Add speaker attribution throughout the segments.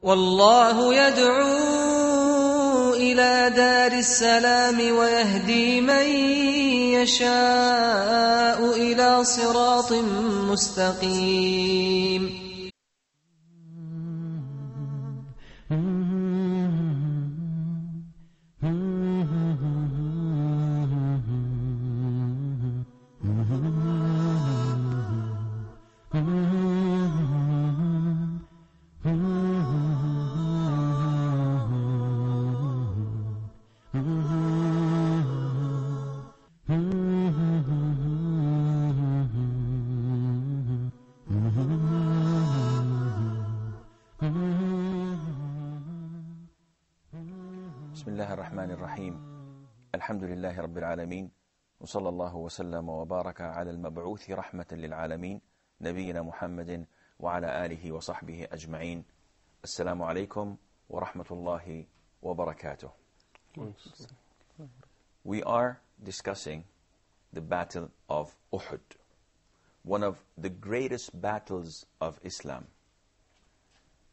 Speaker 1: والله يدعو إلى دار السلام ويهدي من يشاء إلى صراط مستقيم.
Speaker 2: بسم الله الرحمن الرحيم. الحمد لله رب العالمين، وصلى الله وسلم وبارك على المبعوث رحمة للعالمين نبينا محمد وعلى آله وصحبه أجمعين. السلام عليكم ورحمة الله وبركاته. We are discussing the battle of Uhud, one of the greatest battles of Islam.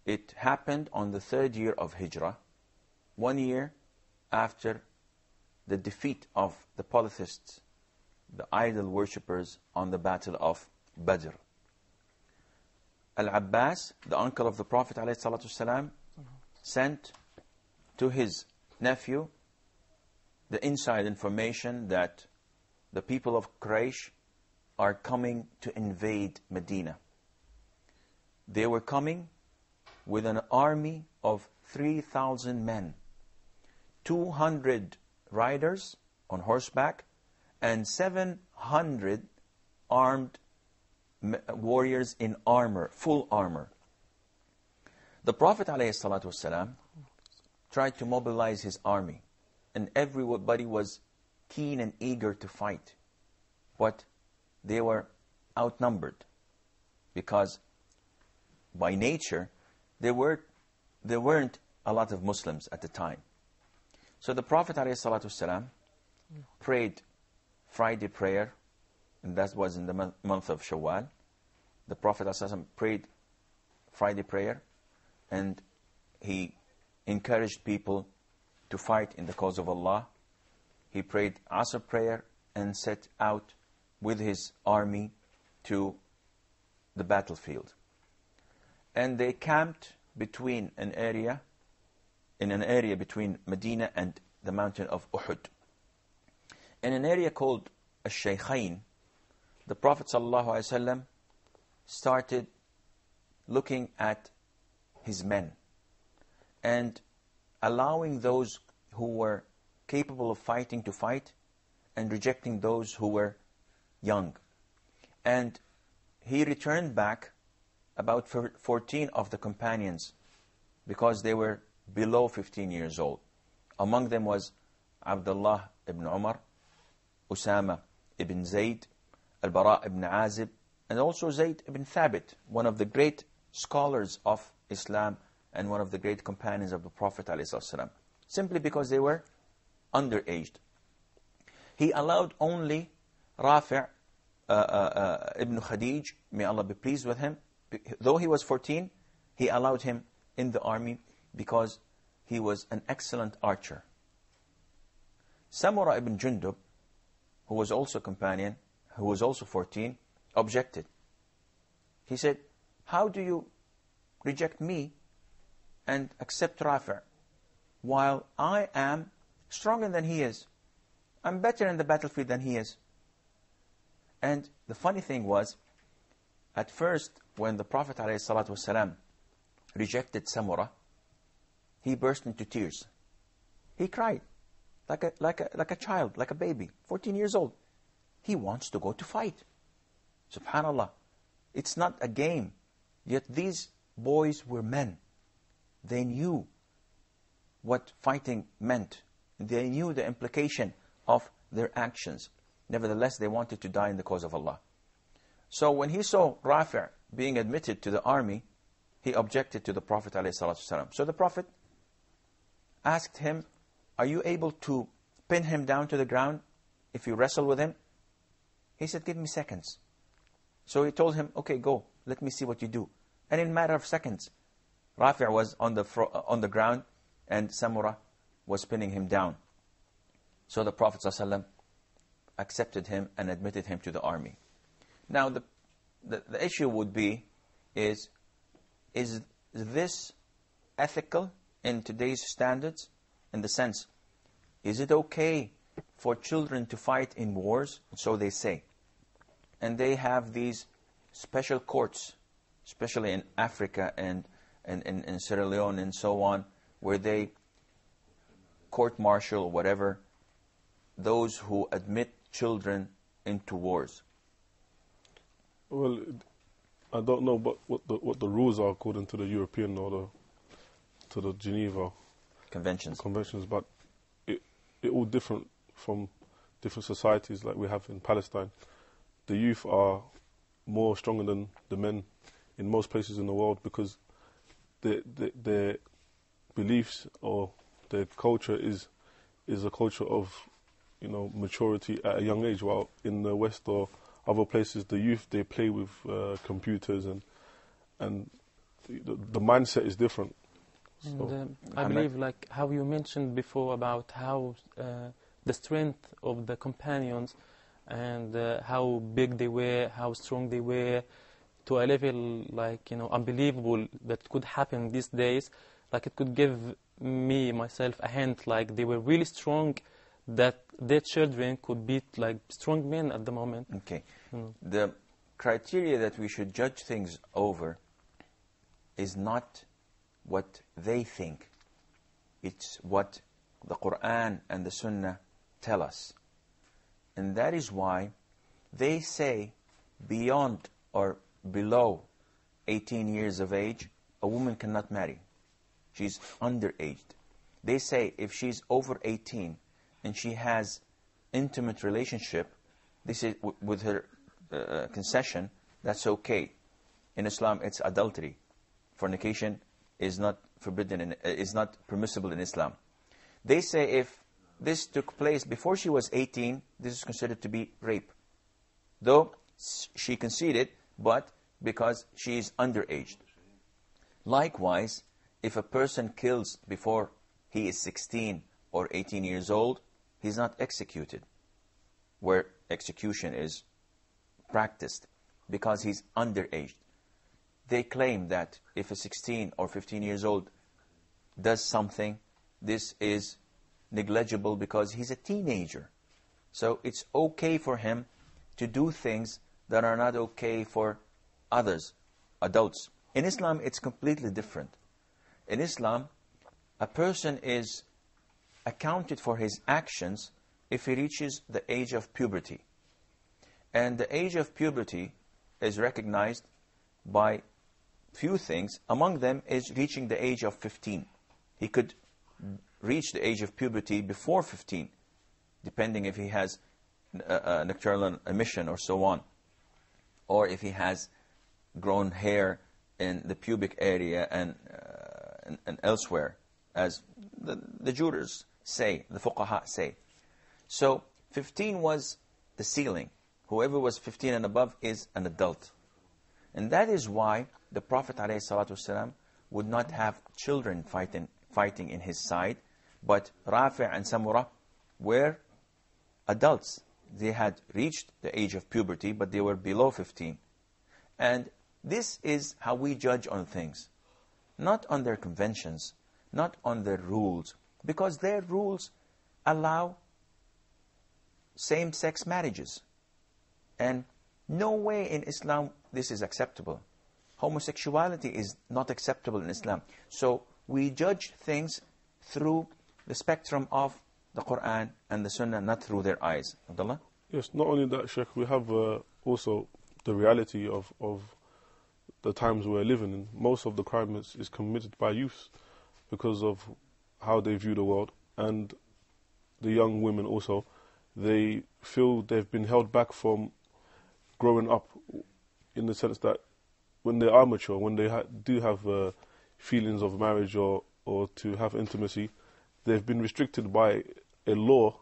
Speaker 2: It happened on the third year of Hijrah, 1 year after the defeat of the polytheists, the idol worshippers, on the battle of Badr. Al-Abbas, the uncle of the Prophet ﷺ, sent to his nephew the inside information that the people of Quraysh are coming to invade Medina. They were coming with an army of 3,000 men, 200 riders on horseback, and 700 armed warriors in armor, full armor. The Prophet ﷺ tried to mobilize his army, and everybody was keen and eager to fight. But they were outnumbered, because by nature there weren't a lot of Muslims at the time. So the Prophet ﷺ prayed Friday prayer, and that was in the month of Shawwal. The Prophet ﷺ prayed Friday prayer, and he encouraged people to fight in the cause of Allah. He prayed Asr prayer and set out with his army to the battlefield. And they camped between in an area between Medina and the mountain of Uhud. In an area called Shaikh, the Prophet ﷺ started looking at his men and allowing those who were capable of fighting to fight, and rejecting those who were young. And he returned back about 14 of the companions, because they were below 15 years old. Among them was Abdullah ibn Umar, Usama ibn Zayd, Al-Bara ibn Azib, and also Zayd ibn Thabit, one of the great scholars of Islam and one of the great companions of the Prophet ﷺ, simply because they were underaged. He allowed only Rafi' ibn Khadij, may Allah be pleased with him, though he was 14, he allowed him in the army because he was an excellent archer. Samura ibn Jundub, who was also a companion, who was also 14, objected. He said, how do you reject me and accept Rafi' while I am stronger than he is? I'm better in the battlefield than he is. And the funny thing was, at first, when the Prophet ﷺ rejected Samura, he burst into tears. He cried like a child, like a baby, 14 years old. He wants to go to fight. Subhanallah. It's not a game. Yet these boys were men. They knew what fighting meant. They knew the implication of their actions. Nevertheless, they wanted to die in the cause of Allah. So when he saw Rafi' being admitted to the army, he objected to the Prophet ﷺ. So the Prophet asked him, are you able to pin him down to the ground if you wrestle with him? He said, give me seconds. So he told him, okay, go, let me see what you do. And in a matter of seconds, Rafi' was on the ground, and Samurah was pinning him down. So the Prophet ﷺ accepted him and admitted him to the army. Now the issue would be, is this ethical in today's standards? In the sense, is it okay for children to fight in wars? So they say. And they have these special courts, especially in Africa and in Sierra Leone and so on, where they court-martial, whatever, those who admit children into wars.
Speaker 3: Well, I don't know what the rules are according to the European or to the Geneva
Speaker 2: Conventions,
Speaker 3: but it all different from different societies like we have in Palestine. The youth are more stronger than the men in most places in the world because their beliefs or their culture is a culture of, you know, maturity at a young age, while in the West or other places the youth, they play with computers and the mindset is different. So,
Speaker 4: and, I believe, like how you mentioned before about how the strength of the companions and how big they were, how strong they were, to a level like, you know, unbelievable that could happen these days. Like it could give me, myself, a hint like they were really strong, that their children could be like strong men at the moment.
Speaker 2: Okay. The criteria that we should judge things over is not what they think. It's what the Quran and the Sunnah tell us. And that is why they say beyond or below 18 years of age, a woman cannot marry. She's underaged. They say if she's over 18 and she has intimate relationship, this is with her concession, that's okay. In Islam, it's adultery. Fornication is not forbidden, is not permissible in Islam. They say if this took place before she was 18, this is considered to be rape. Though she conceded, but because she is underaged. Likewise, if a person kills before he is 16 or 18 years old, he's not executed, where execution is practiced, because he's underaged. They claim that if a 16 or 15 years old does something, this is negligible because he's a teenager. So it's okay for him to do things that are not okay for others, adults. In Islam, it's completely different. In Islam, a person is accounted for his actions if he reaches the age of puberty. And the age of puberty is recognized by few things. Among them is reaching the age of 15. He could reach the age of puberty before 15, depending if he has nocturnal emission or so on, or if he has grown hair in the pubic area and elsewhere, as the jurors say, the fuqaha say. So 15 was the ceiling. Whoever was 15 and above is an adult. And that is why the Prophet ﷺ would not have children fighting in his side, but Rafi' and Samurah were adults. They had reached the age of puberty, but they were below 15. And this is how we judge on things. Not on their conventions, not on their rules, because their rules allow same-sex marriages. And no way in Islam this is acceptable. Homosexuality is not acceptable in Islam. So we judge things through the spectrum of the Quran and the Sunnah, not through their eyes. Abdullah?
Speaker 3: Yes, not only that, Shaykh, we have also the reality of the times we're living in. Most of the crime is committed by youths because of how they view the world. And the young women also, they feel they've been held back from growing up, in the sense that when they are mature, when they do have feelings of marriage or to have intimacy, they've been restricted by a law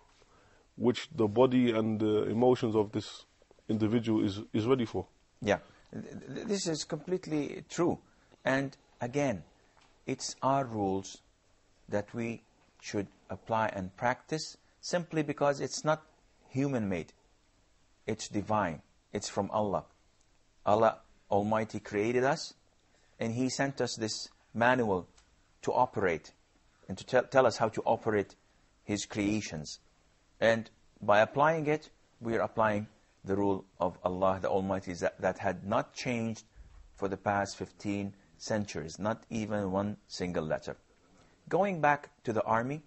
Speaker 3: which the body and the emotions of this individual is ready for.
Speaker 2: Yeah, this is completely true. And again, it's our rules that we should apply and practice, simply because it's not human-made. It's divine. It's from Allah. Allah Almighty created us, and He sent us this manual to operate and to tell us how to operate His creations. And by applying it, we are applying the rule of Allah the Almighty that had not changed for the past 15 centuries, not even one single letter. Going back to the army,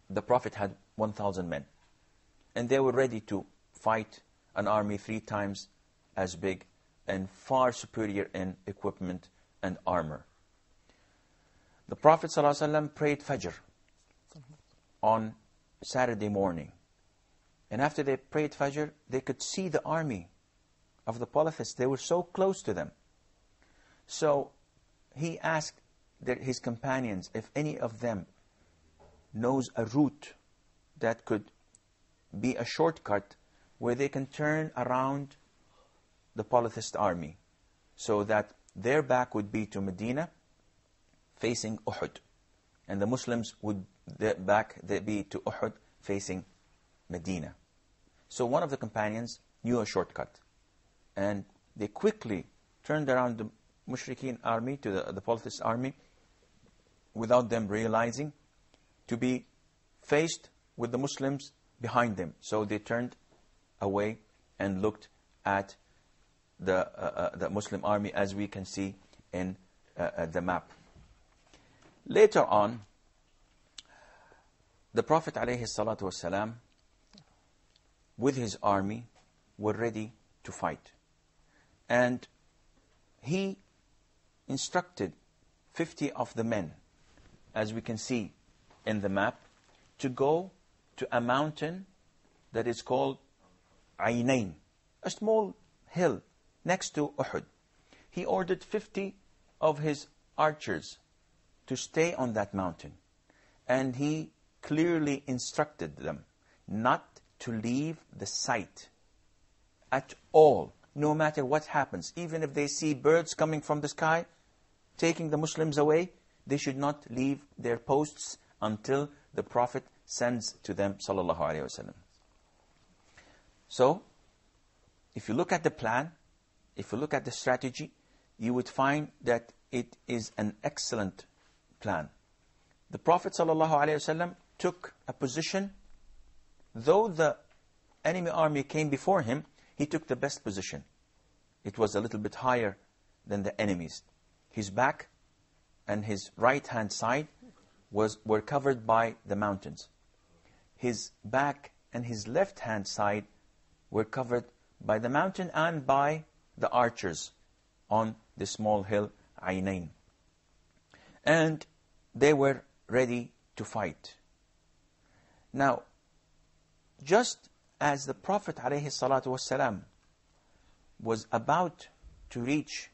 Speaker 2: the Prophet had 1,000 men, and they were ready to fight an army 3 times as big and far superior in equipment and armor. The Prophet ﷺ prayed Fajr on Saturday morning. And after they prayed Fajr, they could see the army of the polytheists. They were so close to them. So he asked his companions if any of them knows a route that could be a shortcut where they can turn around the polytheist army, so that their back would be to Medina facing Uhud, and the Muslims would their back be to Uhud facing Medina. So one of the companions knew a shortcut, and they quickly turned around the Mushrikeen army to the polytheist army without them realizing, to be faced with the Muslims behind them. So they turned away and looked at the Muslim army, as we can see in the map. Later on, the Prophet ﷺ, with his army, were ready to fight. And he instructed 50 of the men, as we can see in the map, to go to a mountain that is called Aynain, a small hill next to Uhud. He ordered 50 of his archers to stay on that mountain. And he clearly instructed them not to leave the site at all, no matter what happens. Even if they see birds coming from the sky, taking the Muslims away, they should not leave their posts until the Prophet sends to them, sallallahu alaihi wasallam. So, if you look at the plan, if you look at the strategy, you would find that it is an excellent plan. The Prophet ﷺ took a position. Though the enemy army came before him, he took the best position. It was a little bit higher than the enemies. His back and his right-hand side were covered by the mountains. His back and his left-hand side were covered by the mountain and by the archers on the small hill, Aynain. And they were ready to fight. Now, just as the Prophet ﷺ was about to reach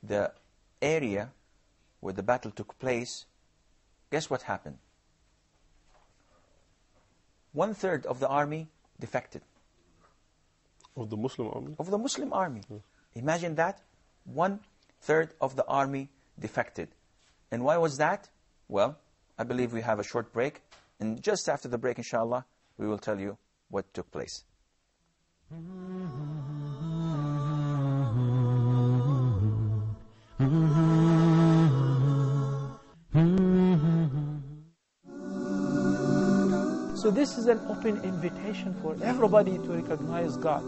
Speaker 2: the area where the battle took place, guess what happened? 1/3 of the army defected.
Speaker 3: Of the Muslim army?
Speaker 2: Of the Muslim army.
Speaker 3: Yes.
Speaker 2: Imagine that. 1/3 of the army defected. And why was that? Well, I believe we have a short break. And just after the break, inshallah, we will tell you what took place.
Speaker 5: So this is an open invitation for everybody to recognize God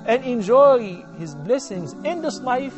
Speaker 5: and enjoy His blessings in this life